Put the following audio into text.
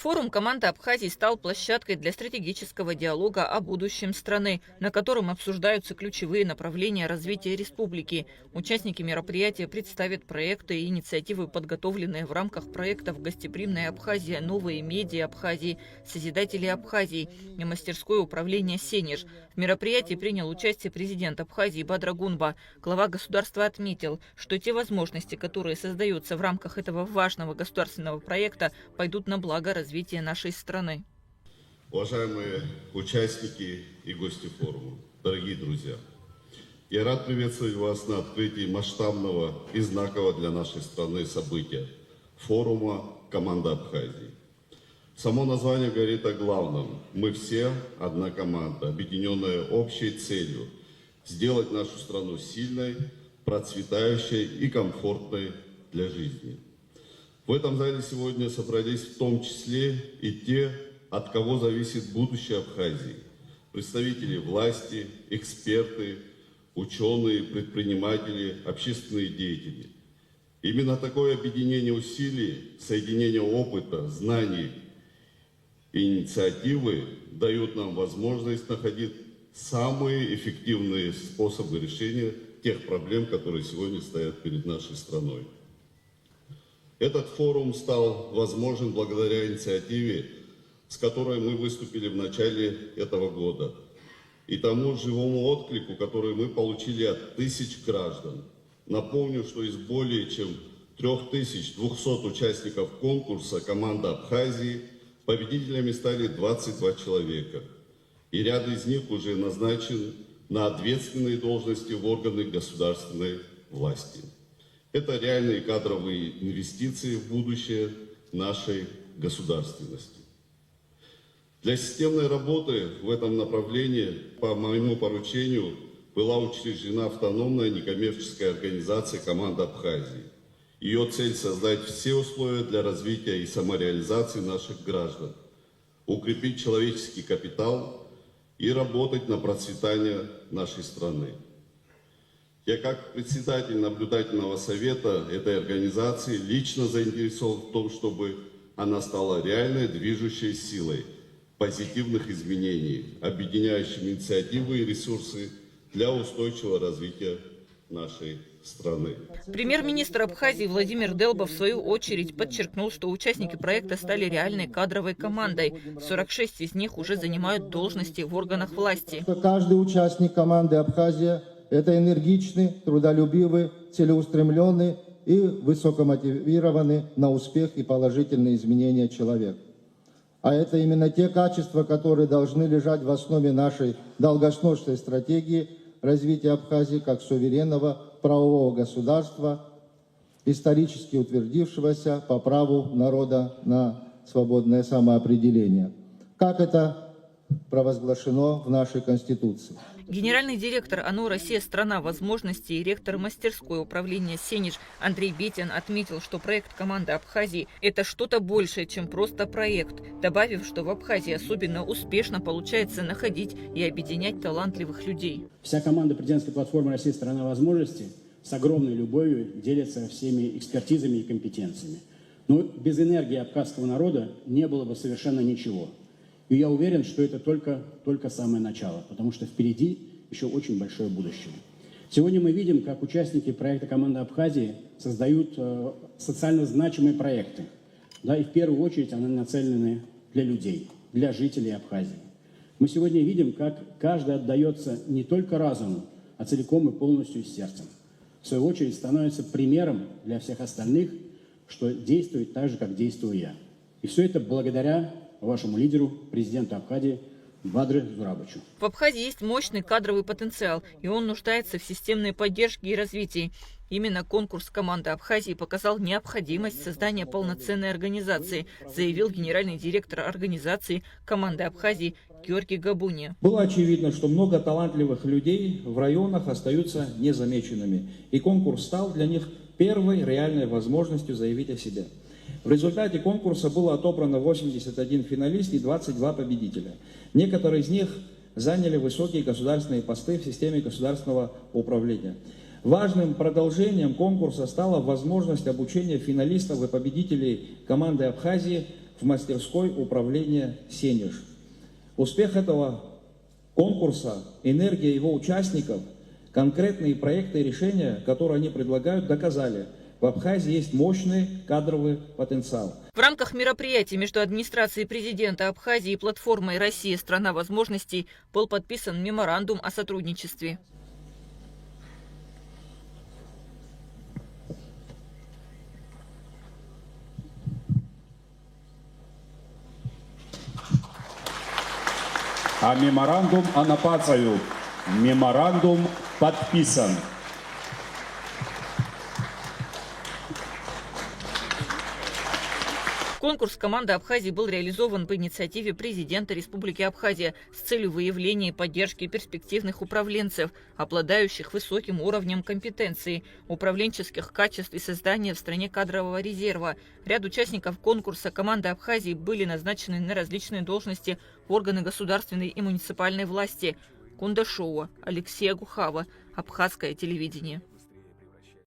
Форум команды Абхазии стал площадкой для стратегического диалога о будущем страны, на котором обсуждаются ключевые направления развития республики. Участники мероприятия представят проекты и инициативы, подготовленные в рамках проектов «Гостеприимная Абхазия», «Новые медиа Абхазии», «Созидатели Абхазии» и мастерское управление «Сенеж». В мероприятии принял участие президент Абхазии Бадра Гунба. Глава государства отметил, что те возможности, которые создаются в рамках этого важного государственного проекта, пойдут на благо развития нашей страны. Уважаемые участники и гости форума, дорогие друзья, я рад приветствовать вас на открытии масштабного и знакового для нашей страны события – форума «Команда Абхазии». Само название говорит о главном. Мы все одна команда, объединенная общей целью – сделать нашу страну сильной, процветающей и комфортной для жизни. В этом зале сегодня собрались в том числе и те, от кого зависит будущее Абхазии. Представители власти, эксперты, ученые, предприниматели, общественные деятели. Именно такое объединение усилий, соединение опыта, знаний и инициативы дают нам возможность находить самые эффективные способы решения тех проблем, которые сегодня стоят перед нашей страной. Этот форум стал возможен благодаря инициативе, с которой мы выступили в начале этого года, и тому живому отклику, который мы получили от тысяч граждан. Напомню, что из более чем 3200 участников конкурса «Команда Абхазии» победителями стали 22 человека, и ряд из них уже назначен на ответственные должности в органы государственной власти. Это реальные кадровые инвестиции в будущее нашей государственности. Для системной работы в этом направлении по моему поручению была учреждена автономная некоммерческая организация «Команда Абхазии». Ее цель – создать все условия для развития и самореализации наших граждан, укрепить человеческий капитал и работать на процветание нашей страны. Я как председатель наблюдательного совета этой организации лично заинтересован в том, чтобы она стала реальной движущей силой позитивных изменений, объединяющими инициативы и ресурсы для устойчивого развития нашей страны. Премьер-министр Абхазии Владимир Делба в свою очередь подчеркнул, что участники проекта стали реальной кадровой командой. 46 из них уже занимают должности в органах власти. Каждый участник команды «Абхазия» – это энергичный, трудолюбивый, целеустремленный и высокомотивированный на успех и положительные изменения человек. А это именно те качества, которые должны лежать в основе нашей долгосрочной стратегии развития Абхазии как суверенного правового государства, исторически утвердившегося по праву народа на свободное самоопределение. Как это провозглашено в нашей Конституции. Генеральный директор ОНО «Россия – страна возможностей» и ректор мастерской управления «Сенеж» Андрей Бетин отметил, что проект команды Абхазии – это что-то большее, чем просто проект, добавив, что в Абхазии особенно успешно получается находить и объединять талантливых людей. Вся команда президентской платформы «Россия – страна возможностей» с огромной любовью делится всеми экспертизами и компетенциями. Но без энергии абхазского народа не было бы совершенно ничего. И я уверен, что это только самое начало, потому что впереди еще очень большое будущее. Сегодня мы видим, как участники проекта «Команда Абхазии» создают социально значимые проекты. Да, и в первую очередь они нацелены для людей, для жителей Абхазии. Мы сегодня видим, как каждый отдается не только разуму, а целиком и полностью сердцем. В свою очередь становится примером для всех остальных, что действует так же, как действую я. И все это благодаря вашему лидеру, президенту Абхазии Бадре Зурабовичу. В Абхазии есть мощный кадровый потенциал, и он нуждается в системной поддержке и развитии. Именно конкурс команды Абхазии показал необходимость создания полноценной организации, заявил генеральный директор организации команды Абхазии Георгий Габуния. Было очевидно, что много талантливых людей в районах остаются незамеченными, и конкурс стал для них первой реальной возможностью заявить о себе. В результате конкурса было отобрано 81 финалист и 22 победителя. Некоторые из них заняли высокие государственные посты в системе государственного управления. Важным продолжением конкурса стала возможность обучения финалистов и победителей команды Абхазии в мастерской управления «Сенеж». Успех этого конкурса, энергия его участников, конкретные проекты и решения, которые они предлагают, доказали, в Абхазии есть мощный кадровый потенциал. В рамках мероприятий между администрацией президента Абхазии и платформой «Россия – страна возможностей» был подписан меморандум о сотрудничестве. А меморандум анапацаю. Меморандум подписан. Конкурс команды Абхазии был реализован по инициативе президента Республики Абхазия с целью выявления и поддержки перспективных управленцев, обладающих высоким уровнем компетенции, управленческих качеств и создания в стране кадрового резерва. Ряд участников конкурса команды Абхазии были назначены на различные должности в органы государственной и муниципальной власти. Кундашова, Алексея Гухава, Абхазское телевидение.